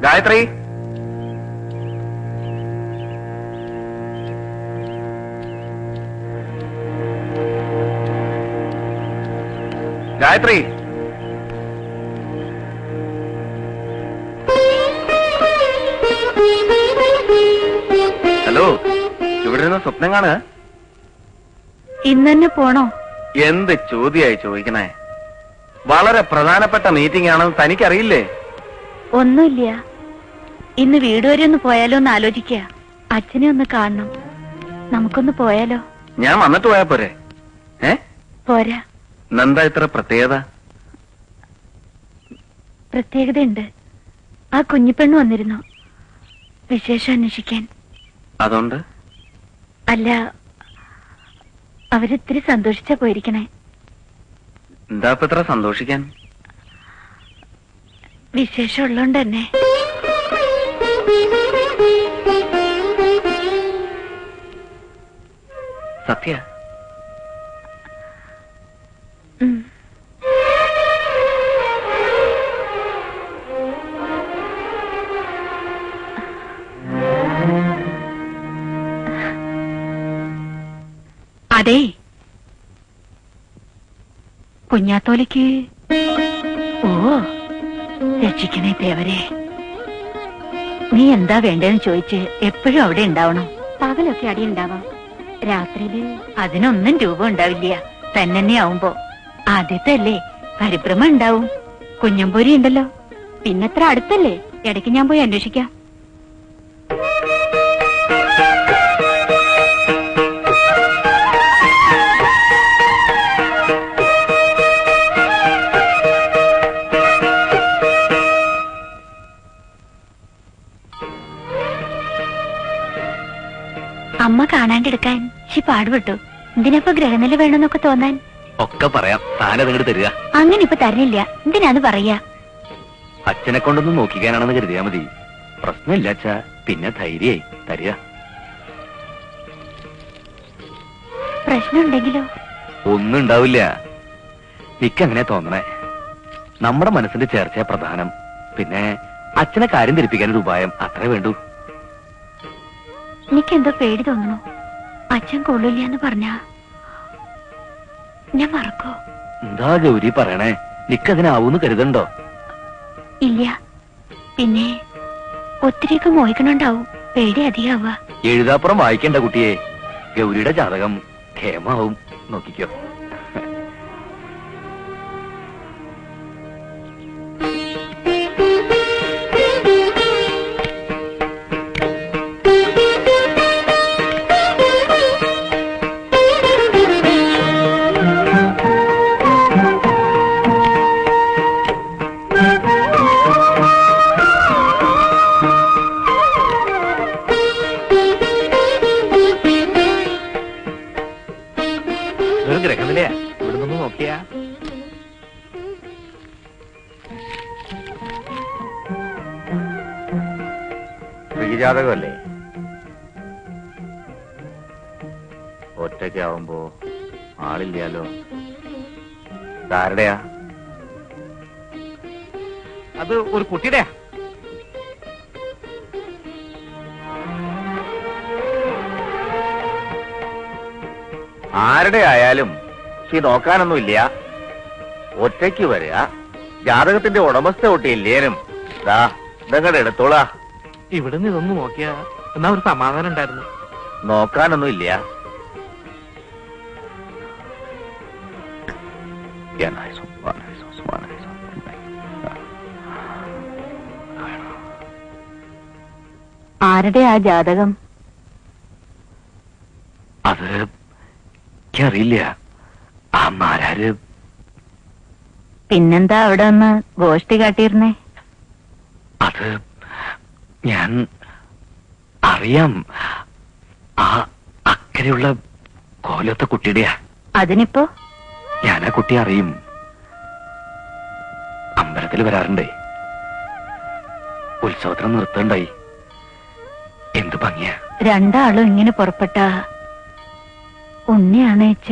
Gayathri, Gayathri. Hello, ഇവിടെ നിന്ന് സ്വപ്നം കാണുക? ഇന്ന് തന്നെ പോണോ? എന്ത് ചോദ്യായി ചോദിക്കണേ? വളരെ പ്രധാനപ്പെട്ട മീറ്റിംഗ് ആണെന്ന് തനിക്കറിയില്ലേ? ഒന്നുമില്ല, ഇന്ന് വീട് വരെ ഒന്ന് പോയാലോ എന്ന് ആലോചിക്കുക. അച്ഛനെ ഒന്ന് കാണണം. നമുക്കൊന്ന് പോയാലോ? ഞാൻ വന്നിട്ട് പോയാ പോരെ? പോരാ. എന്താ ഇത്ര പ്രത്യേകത? പ്രത്യേകതയുണ്ട്. ആ കുഞ്ഞിപ്പെണ്ണ് വന്നിരുന്നു വിശേഷം അന്വേഷിക്കാൻ. അതുകൊണ്ട്? അല്ല, അവരിത്തിരി സന്തോഷിച്ചാ പോയിരിക്കണേ. എന്താ ഇപ്പൊ ഇത്ര സന്തോഷിക്കാൻ? വിശേഷം ഉള്ളോണ്ട് തന്നെ. സത്യ? അതെ, കുഞ്ഞാത്തോലിക്ക് രക്ഷിക്കണേ ദേവരെ. നീ എന്താ വേണ്ടതെന്ന് ചോദിച്ച് എപ്പോഴും അവിടെ ഉണ്ടാവണം. പകലൊക്കെ അടി ഉണ്ടാവാം, രാത്രിയില് അതിനൊന്നും രൂപം ഉണ്ടാവില്ല. തന്നെ ആവുമ്പോ ആദ്യത്തെ അല്ലേ, പരിഭ്രമം ഉണ്ടാവും. കുഞ്ഞമ്പൂരി ഉണ്ടല്ലോ, പിന്നത്ര അടുത്തല്ലേ, ഇടയ്ക്ക് ഞാൻ പോയി അന്വേഷിക്കാം. അമ്മ കാണാണ്ടെടുക്കാൻ ശി പാടുപെട്ടു. എന്തിനപ്പോ ഗ്രഹനില വേണമെന്നൊക്കെ തോന്നാൻ? ഒക്കെ പറയാം, താനതങ്ങോട്ട് തരിക. അങ്ങനെ ഇപ്പൊ തരണില്ല, എന്തിനാന്ന് പറയാ. അച്ഛനെ കൊണ്ടൊന്നും നോക്കിക്കാനാണെന്ന് കരുതിയാ മതി. പ്രശ്നമില്ല അച്ഛാ, പിന്നെ ധൈര്യായി തരിക. പ്രശ്നമുണ്ടെങ്കിലോ? ഒന്നും ഉണ്ടാവില്ല, നിക്കങ്ങനെ തോന്നണേ. നമ്മുടെ മനസ്സിന്റെ ചേർച്ച പ്രധാനം. പിന്നെ അച്ഛനെ കാര്യം ധരിപ്പിക്കാനൊരു ഉപായം, അത്രേ വേണ്ടൂ. എനിക്കെന്തോ പേടി തോന്നണു. അച്ഛൻ കൊള്ളില്ല എന്ന് പറഞ്ഞാ ഞാൻ മറക്കോ? എന്താ ഗൗരി പറയണേ? നിക്കതിനാവൂന്ന് കരുതണ്ടോ? ഇല്ല, പിന്നെ ഒത്തിരിയൊക്കെ മോഹിക്കണുണ്ടാവും, പേടി അധികമാവുക. എഴുതാപ്പുറം വായിക്കേണ്ട കുട്ടിയെ. ഗൗരിയുടെ ജാതകം ക്ഷേമാവും, നോക്കിക്കോ. ഗ്രഹനിലയാ, ഇവിടെ നിന്ന് നോക്കിയാ ശ്രീജാതകമല്ലേ? ഒറ്റയ്ക്കാവുമ്പോ ആളില്ലാലോ. ആരുടെയാ അത്? ഒരു കുട്ടിയുടെയാ. ആരുടെ ആയാലും ഈ നോക്കാനൊന്നുമില്ല. ഒറ്റയ്ക്ക് വരിക, ജാതകത്തിന്റെ ഉടമസ്ഥ ഒട്ടിയില്ലേനും നിങ്ങളുടെ എടുത്തോളാ. ഇവിടുന്ന് ഇതൊന്നും നോക്കിയാ എന്നാ ഒരു സമാധാനം ഉണ്ടായിരുന്നു. നോക്കാനൊന്നുമില്ല. ആരുടെ ആ ജാതകം? അത് അറിയില്ല. ആ മാരാര് പിന്നെന്താ അവിടെ ഒന്ന് ഗോഷ്ടി കാട്ടിയിരുന്നേ? അത് ഞാൻ അറിയാം. ആ അക്കരെയുള്ള കോലത്തെ കുട്ടിയുടെയാ. അതിനിപ്പോ? ഞാൻ ആ കുട്ടിയെ അറിയും. അമ്പലത്തിൽ വരാറുണ്ടേ. ഉത്സവത്തിന് നിർത്തണ്ടായി. എന്ത് ഭംഗിയാ. രണ്ടാളും ഇങ്ങനെ പുറപ്പെട്ട ഉണ്ണിയാണേച്ച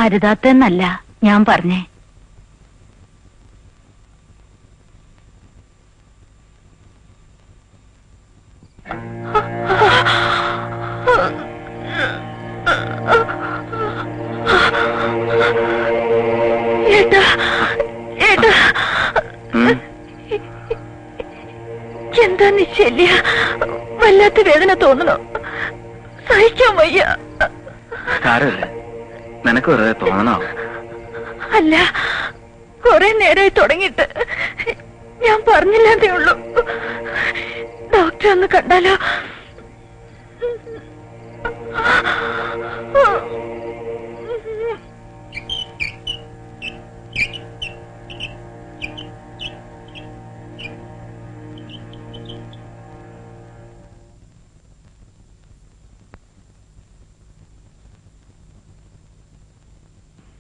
അരുതാത്തെന്നല്ല, ഞാൻ പറഞ്ഞേ. എന്താ നിശ്ചയില്ല, വല്ലാത്ത വേദന തോന്നണോ? സഹിക്കാൻ വയ്യ. സാരമില്ല, നിനക്ക് വെറുതെ തോന്നണോ? അല്ല, കുറെ നേരമായി തുടങ്ങിയിട്ട്. ഞാൻ പറഞ്ഞില്ലാതേ ഉള്ളൂ. ഡോക്ടറെ ഒന്ന് കണ്ടാലോ?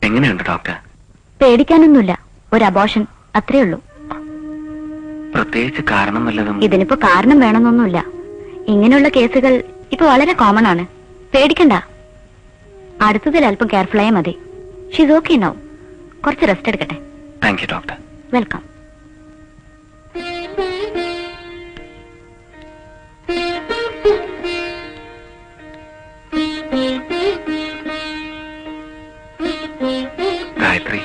എങ്ങനെയുണ്ട് ഡോക്ടർ? പേടിക്കാനൊന്നുമില്ല, ഒരു അബോർഷൻ അത്രേ ഉള്ളൂ. പ്രത്യേകിച്ച് കാരണം വല്ലതും? ഇതിനിപ്പോ കാരണം വേണമെന്നൊന്നുമില്ല. ഇങ്ങനെയുള്ള കേസുകൾ ഇപ്പൊ വളരെ കോമൺ ആണ്. പേടിക്കണ്ട. അടുത്തതിൽ അല്പം കെയർഫുൾ ആയാൽ മതി. She's okay now. കുറച്ച് റെസ്റ്റ് എടുക്കട്ടെ. Thank you doctor. Welcome. Gayathri,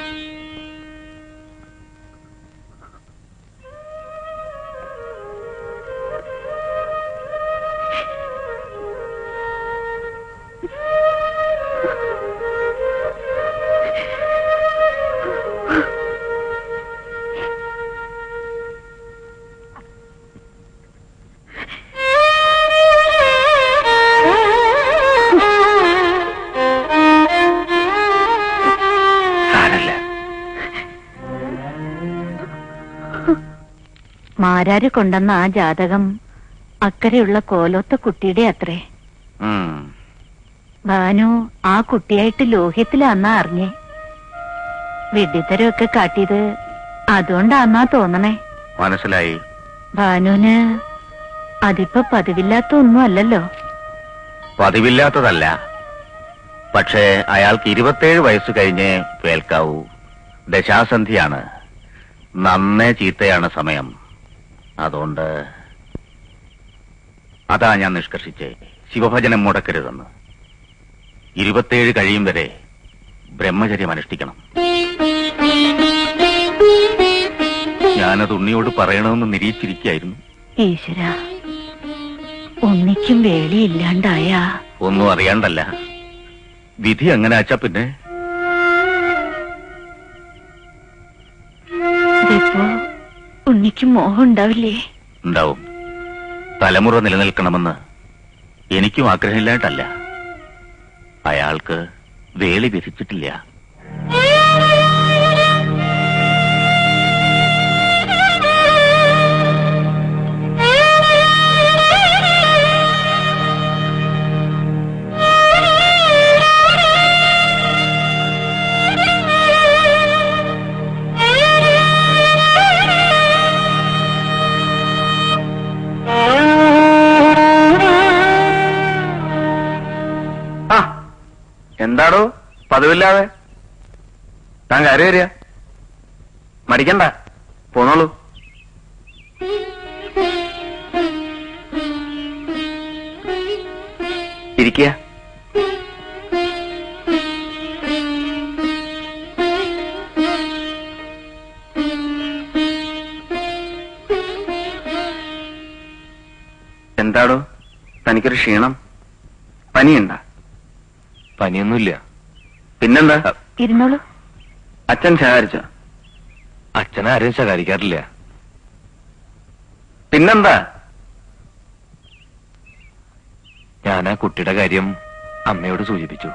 Marar കൊണ്ടുവന്ന ആ ജാതകം അക്കരെയുള്ള കോലോത്ത കുട്ടിയുടെ അത്രേ. ഭാനു ആ കുട്ടിയായിട്ട് ലോഹ്യത്തിലാന്നാ അറിഞ്ഞേ. വെടിത്തരമൊക്കെ കാട്ടിയത് അതുകൊണ്ടാന്നാ തോന്നണേ. മനസ്സിലായി. ഭാനുവിന് അതിപ്പോ പതിവില്ലാത്ത ഒന്നും അല്ലല്ലോ. പതിവില്ലാത്തതല്ല, പക്ഷേ അയാൾക്ക് 27 വയസ്സ് കഴിഞ്ഞ് കേൾക്കാവൂ. ദശാസന്ധിയാണ്, നന്നേ ചീത്തയാണ് സമയം. അതുകൊണ്ട് അതാ ഞാൻ നിഷ്കർഷിച്ചേ ശിവഭജനം മുടക്കരുതെന്ന്. 27 കഴിയും വരെ ബ്രഹ്മചര്യം അനുഷ്ഠിക്കണം. ഞാനത് ഉണ്ണിയോട് പറയണമെന്ന് നിരീക്ഷിച്ചിരിക്കുകയായിരുന്നു. ഈശ്വര, ഉണ്ണിക്കും വേളിയില്ലാണ്ടായ. ഒന്നും അറിയാണ്ടല്ല, വിധി അങ്ങനെ ആച്ചാ പിന്നെ. ഇപ്പോ ഉണ്ണിക്ക് മോഹം ഉണ്ടാവില്ലേ? ഉണ്ടാവും. തലമുറ നിലനിൽക്കണമെന്ന് എനിക്കും ആഗ്രഹമില്ലായിട്ടല്ല. അയാൾക്ക് വേളി വിധിച്ചിട്ടില്ല. എന്താടോ പതിവില്ലാതെ? താൻ കാര്യം വരിക, മടിക്കണ്ട, പോന്നോളൂ. ഇരിക്കുക. എന്താടോ തനിക്കൊരു ക്ഷീണം? പനിയുണ്ട? പനിയൊന്നുമില്ല. പിന്നെന്താ? ഇരുന്നോളൂ. അച്ഛൻ ശകാരിച്ചോ? അച്ഛനാരും ശകാരിക്കാറില്ല. പിന്നെന്താ? ഞാൻ ആ കുട്ടിയുടെ കാര്യം അമ്മയോട് സൂചിപ്പിച്ചു,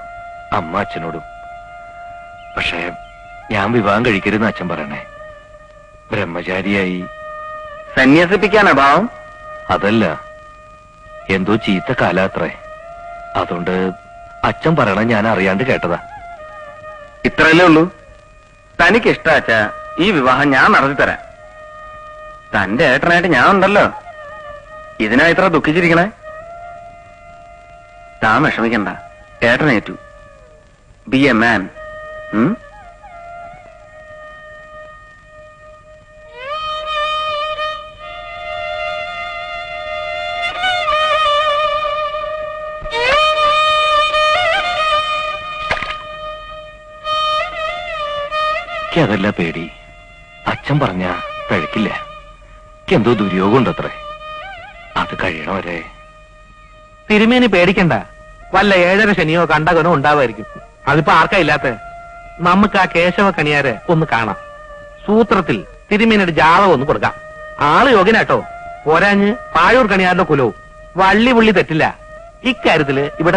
അമ്മ അച്ഛനോടും. പക്ഷേ ഞാൻ വിവാഹം കഴിക്കരുതെന്ന് അച്ഛൻ പറയണേ. ബ്രഹ്മചാരിയായി സന്യസിപ്പിക്കാനാ ഭാവം? അതല്ല, എന്തോ ചീത്ത കാലാത്രേ. അതുകൊണ്ട് അച്ഛൻ പറയണ ഞാൻ അറിയാണ്ട് കേട്ടതാ. ഇത്രയല്ലേ ഉള്ളൂ? തനിക്ക് ഇഷ്ടാച്ചാ ഈ വിവാഹം ഞാൻ നടത്തി തരാം. തന്റെ ഏട്ടനായിട്ട് ഞാൻ ഉണ്ടല്ലോ. ഇതിനാ ഇത്ര ദുഃഖിച്ചിരിക്കണേ? താൻ വിഷമിക്കണ്ട, ഏട്ടനേറ്റു. B a man. എനിക്കതല്ല പേടി. അച്ഛൻ പറഞ്ഞ പഴക്കില്ല. എനിക്കെന്തോ ദുര്യോഗം ഉണ്ടത്രേ. അത് കഴിയണവരെ. തിരുമേനി പേടിക്കണ്ട. വല്ല 7:30 ശനിയോ കണ്ടകനോ ഉണ്ടാവുമായിരിക്കും. അതിപ്പോ ആർക്കാ ഇല്ലാത്ത. നമുക്ക് ആ കേശവ കണിയാരെ ഒന്ന് കാണാം. സൂത്രത്തിൽ തിരുമേനിയുടെ ജാതകം ഒന്ന് കൊടുക്കാം. ആള് യോഗ്യനാട്ടോ. പോരാഞ്ഞ് പാഴൂർ കണിയാരുടെ കുലവും വള്ളി പുള്ളി തെറ്റില്ല. ഇക്കാര്യത്തില് ഇവിടെ